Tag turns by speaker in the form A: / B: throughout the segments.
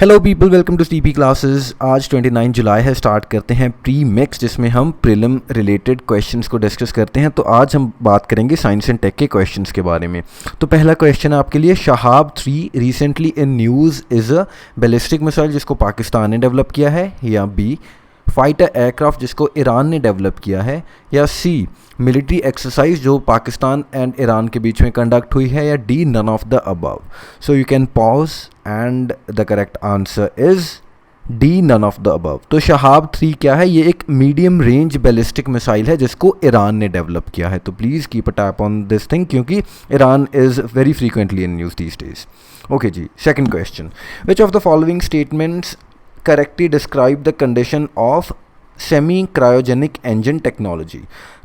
A: Hello people, welcome to TP classes. आज 29 जुलाई है। Start करते हैं प्री मिक्स, जिसमें हम प्रिलिम रिलेटेड क्वेश्चंस को डिस्कस करते हैं। तो आज हम बात करेंगे साइंस एंड टेक के क्वेश्चंस के बारे में। तो पहला क्वेश्चन है आपके लिए, Shahab 3 recently in news is a ballistic missile जिसको पाकिस्तान ने डेवलप किया है, या बी फाइटर एयरक्राफ्ट जिसको ईरान ने डेवलप किया है, या सी मिलिट्री एक्सरसाइज जो पाकिस्तान एंड ईरान के बीच में कंडक्ट हुई है, या D none of the above. So you can pause and the correct answer is D none of the above. तो शहाब 3 क्या है? ये एक मीडियम रेंज बैलिस्टिक मिसाइल है जिसको ईरान ने डेवलप किया है। तो please keep a tap on this thing, क्योंकि Iran is very frequently in news these days. Okay जी, second question, which of the following statements correctly describe the condition of semi cryogenic engine technology.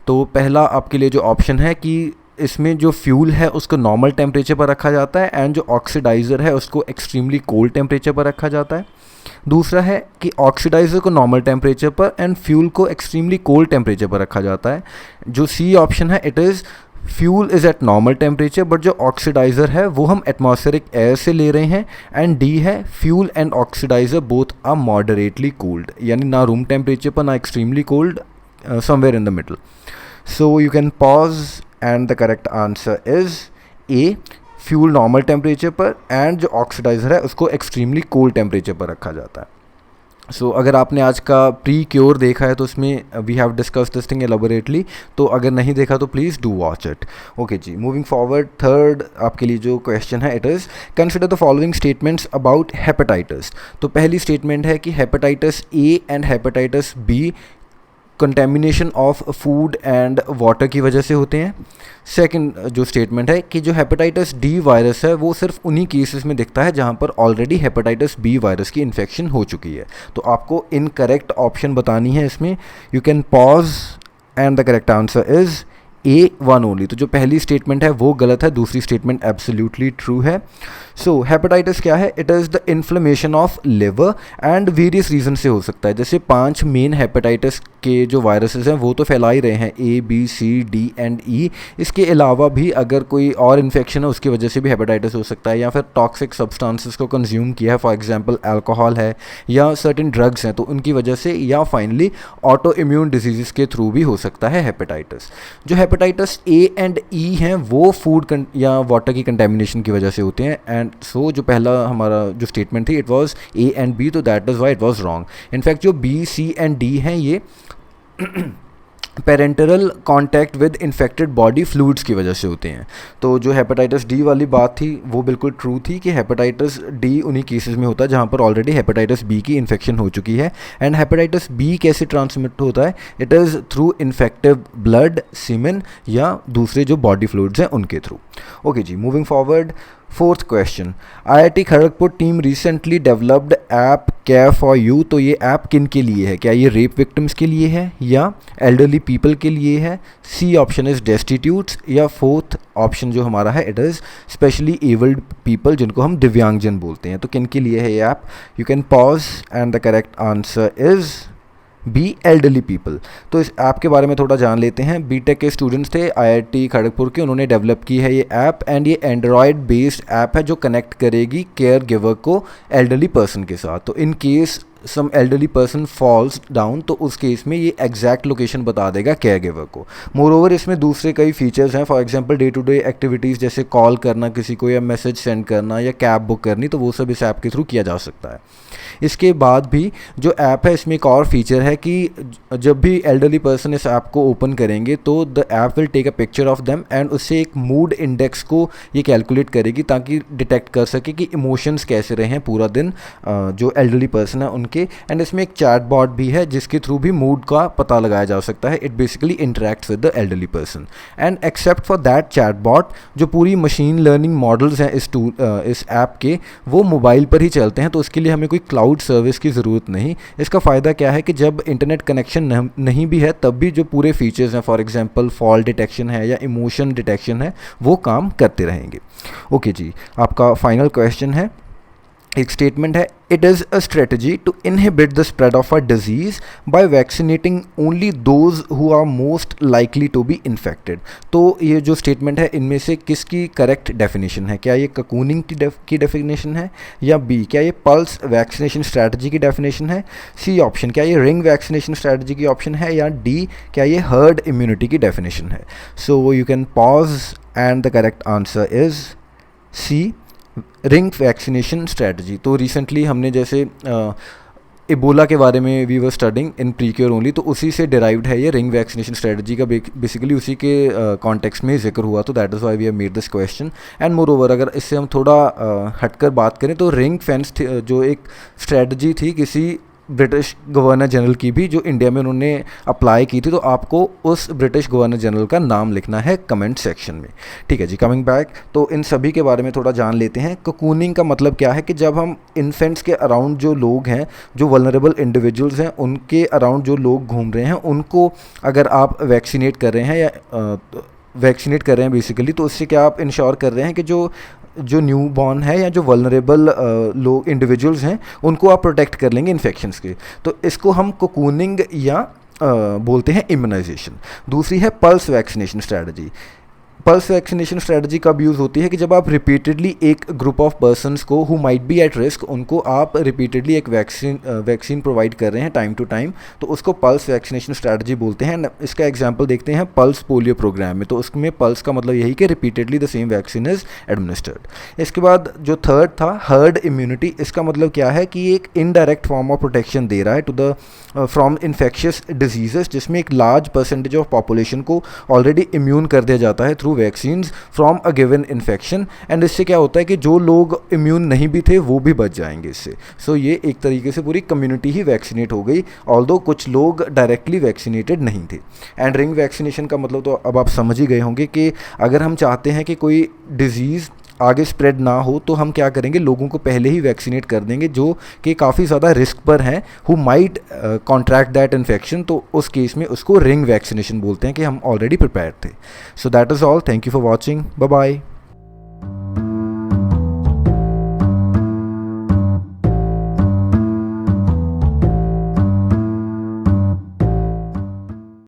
A: तो पहला आपके लिए जो option है कि इसमें जो फ्यूल है उसको नॉर्मल टेम्परेचर पर रखा जाता है एंड जो ऑक्सीडाइज़र है उसको एक्सट्रीमली कोल्ड टेम्परेचर पर रखा जाता है। दूसरा है कि ऑक्सीडाइज़र को नॉर्मल टेम्परेचर पर एंड फ्यूल को एक्सट्रीमली कोल्ड टेम्परेचर पर रखा जाता है। जो सी ऑप्शन है, it is fuel is at normal temperature but जो ऑक्सीडाइज़र है वो हम एटमॉस्फेरिक एयर से ले रहे हैं। एंड डी है fuel and oxidiser both are moderately cold, यानी ना रूम टेम्परेचर पर ना extremely cold, somewhere in the middle. So you can pause and the correct answer is a, fuel normal temperature पर एंड जो oxidiser है उसको extremely cold temperature पर रखा जाता है। सो अगर आपने आज का प्री क्योर देखा है तो उसमें we have discuss this thing elaborately, तो अगर नहीं देखा तो please do watch it. Okay जी, मूविंग फॉरवर्ड, थर्ड आपके लिए जो क्वेश्चन है, it is consider the following statements about hepatitis. तो पहली स्टेटमेंट है कि hepatitis A and hepatitis B contamination of food and water की वजह से होते हैं। सेकंड जो स्टेटमेंट है कि जो हेपेटाइटिस डी वायरस है वो सिर्फ उन्हीं केसेस में दिखता है जहां पर ऑलरेडी हेपेटाइटिस बी वायरस की इन्फेक्शन हो चुकी है। तो आपको इनकरेक्ट ऑप्शन बतानी है इसमें। You can pause and the correct answer is A1 only. तो जो पहली स्टेटमेंट है वो गलत है, दूसरी स्टेटमेंट एब्सोल्युटली ट्रू है। सो हेपेटाइटिस क्या है? It is the inflammation of liver and various reason से हो सकता है। जैसे 5 मेन हेपेटाइटिस के जो वायरसेस हैं वो तो फैला ही रहे हैं, A, B, C, D and E। इसके अलावा भी अगर कोई और इन्फेक्शन है उसकी वजह से भी हेपेटाइटिस हो सकता है, या फिर टॉक्सिक सब्सटेंसेस को कंज्यूम किया है, फॉर एग्जांपल अल्कोहल है या सर्टेन ड्रग्स हैं तो उनकी वजह से, या फाइनली ऑटो इम्यून डिजीज़ के थ्रू भी हो सकता है हेपेटाइटिस। जो हेपेटाइटिस A एंड E हैं वो फूड या वाटर की कंटेमिनेशन की वजह से होते हैं। एंड सो जो पहला हमारा जो स्टेटमेंट थी, it was A and B, तो that is why it was wrong. In fact जो B, C एंड D हैं ये parenteral contact with infected body fluids की वजह से होते हैं। तो जो हेपेटाइटिस डी वाली बात थी वो बिल्कुल ट्रू थी कि हेपेटाइटिस डी उन्हीं केसेस में होता है जहाँ पर ऑलरेडी हेपेटाइटिस बी की इन्फेक्शन हो चुकी है। एंड हेपेटाइटिस बी कैसे ट्रांसमिट होता है? It is through infective blood, semen या दूसरे जो बॉडी फ्लूइड्स हैं उनके थ्रू। ओके जी, moving forward, fourth question, IIT Kharagpur team recently developed app care for you. तो ये ऐप किन के लिए है? क्या ये रेप विक्टिम्स के लिए है या एल्डरली पीपल के लिए है? सी ऑप्शन इज़ डेस्टिट्यूट्स, या फोर्थ ऑप्शन जो हमारा है, it is specially abled people जिनको हम दिव्यांगजन बोलते हैं। तो किन के लिए है ये app? You can pause and the correct answer is B, elderly people. तो इस ऐप के बारे में थोड़ा जान लेते हैं। बीटेक के स्टूडेंट्स थे IIT खड़गपुर के, उन्होंने डेवलप की है ये ऐप। एंड ये एंड्रॉयड बेस्ड ऐप है जो कनेक्ट करेगी केयर गिवर को एल्डरली पर्सन के साथ। तो in case some elderly person falls down तो उस केस में ये एग्जैक्ट लोकेशन बता देगा केयर गिवर को। मोरओवर इसमें दूसरे कई फीचर्स हैं, for example day to day activities जैसे कॉल करना किसी को या मैसेज सेंड करना या कैब बुक करनी, तो वो सब इस ऐप के थ्रू किया जा सकता है। इसके बाद भी जो ऐप है इसमें एक और फीचर है कि जब भी एल्डरली पर्सन इस ऐप को ओपन करेंगे तो the app will take a picture of them and उससे एक मूड इंडेक्स को ये कैलकुलेट करेगी ताकि डिटेक्ट कर सके कि इमोशंस कैसे रहे हैं पूरा दिन जो एल्डरली पर्सन है उनके। एंड इसमें एक चैट बॉट भी है जिसके थ्रू भी मूड का पता लगाया जा सकता है। It basically interacts with the elderly person. And except for that chatbot, जो पूरी मशीन लर्निंग मॉडल्स हैं इस ऐप के, वो मोबाइल पर ही चलते हैं। तो उसके लिए हमें कोई क्लाउड सर्विस की ज़रूरत नहीं। इसका फ़ायदा क्या है कि जब इंटरनेट कनेक्शन नहीं भी है तब भी जो पूरे फीचर्स हैं, फॉर एग्जांपल फॉल डिटेक्शन है या इमोशन डिटेक्शन है, वो काम करते रहेंगे। ओके जी, आपका फाइनल क्वेश्चन है, एक स्टेटमेंट है, it is a strategy to inhibit the spread of a disease by vaccinating only those who are most likely to be infected. तो ये जो स्टेटमेंट है इनमें से किसकी करेक्ट डेफिनेशन है? क्या ये ककूनिंग की डेफिनेशन है, या बी क्या ये पल्स वैक्सीनेशन स्ट्रैटेजी की डेफिनेशन है, सी ऑप्शन क्या ये रिंग वैक्सीनेशन स्ट्रैटेजी की ऑप्शन है, या डी क्या ये हर्ड इम्यूनिटी की डेफिनेशन है? So you can pause and the correct answer is C, ring vaccination strategy. तो रिसेंटली हमने जैसे इबोला के बारे में we were studying in precure only, तो उसी से डिराइव्ड है ये रिंग वैक्सीनेशन स्ट्रैटेजी का, बेसिकली उसी के कॉन्टेक्स्ट में जिक्र हुआ, तो that is why we have made this question. And moreover अगर इससे हम थोड़ा हटकर बात करें तो रिंग फेंस जो एक स्ट्रैटेजी थी किसी ब्रिटिश गवर्नर जनरल की भी, जो इंडिया में उन्होंने अप्लाई की थी, तो आपको उस ब्रिटिश गवर्नर जनरल का नाम लिखना है कमेंट सेक्शन में। ठीक है जी, कमिंग बैक, तो इन सभी के बारे में थोड़ा जान लेते हैं। ककूनिंग का मतलब क्या है कि जब हम इन्फेंट्स के अराउंड जो लोग हैं, जो वल्नरेबल इंडिविजुअल्स हैं, उनके अराउंड जो लोग घूम रहे हैं, उनको अगर आप वैक्सीनेट कर रहे हैं या वैक्सीनेट कर रहे हैं बेसिकली, तो उससे क्या आप इंश्योर कर रहे हैं कि जो न्यू बॉर्न है या जो वल्नरेबल लोग इंडिविजुअल्स हैं उनको आप प्रोटेक्ट कर लेंगे इन्फेक्शंस के। तो इसको हम कोकूनिंग या बोलते हैं इम्यूनाइजेशन। दूसरी है pulse vaccination strategy. Pulse vaccination strategy कब यूज़ होती है कि जब आप रिपीटेडली एक ग्रुप ऑफ पर्सनस को who might be at risk, उनको आप रिपीटेडली एक वैक्सीन प्रोवाइड कर रहे हैं टाइम टू टाइम, तो उसको पल्स वैक्सीनेशन स्ट्रैटेजी बोलते हैं। इसका एग्जांपल देखते हैं पल्स पोलियो प्रोग्राम में, तो उसमें पल्स का मतलब यही कि repeatedly the same vaccine is administered. इसके बाद जो थर्ड था हर्ड इम्यूनिटी, इसका मतलब क्या है कि एक इनडायरेक्ट फॉर्म ऑफ प्रोटेक्शन दे रहा है to the from infectious diseases, जिसमें एक लार्ज परसेंटेज ऑफ पॉपुलेशन को ऑलरेडी इम्यून कर दिया जाता है through vaccines from a given infection. And इससे क्या होता है कि जो लोग इम्यून नहीं भी थे वो भी बच जाएंगे इससे। सो ये एक तरीके से पूरी कम्युनिटी ही वैक्सीनेट हो गई, ऑल्दो कुछ लोग डायरेक्टली वैक्सीनेटेड नहीं थे। एंड रिंग वैक्सीनेशन का मतलब तो अब आप समझ ही गए होंगे कि अगर हम चाहते हैं कि कोई डिजीज़ आगे स्प्रेड ना हो तो हम क्या करेंगे, लोगों को पहले ही वैक्सीनेट कर देंगे जो कि काफ़ी ज़्यादा रिस्क पर हैं, who might contract that infection. तो उस केस में उसको रिंग वैक्सीनेशन बोलते हैं कि हम ऑलरेडी प्रिपेयर थे। So that is all, thank you for watching, bye bye.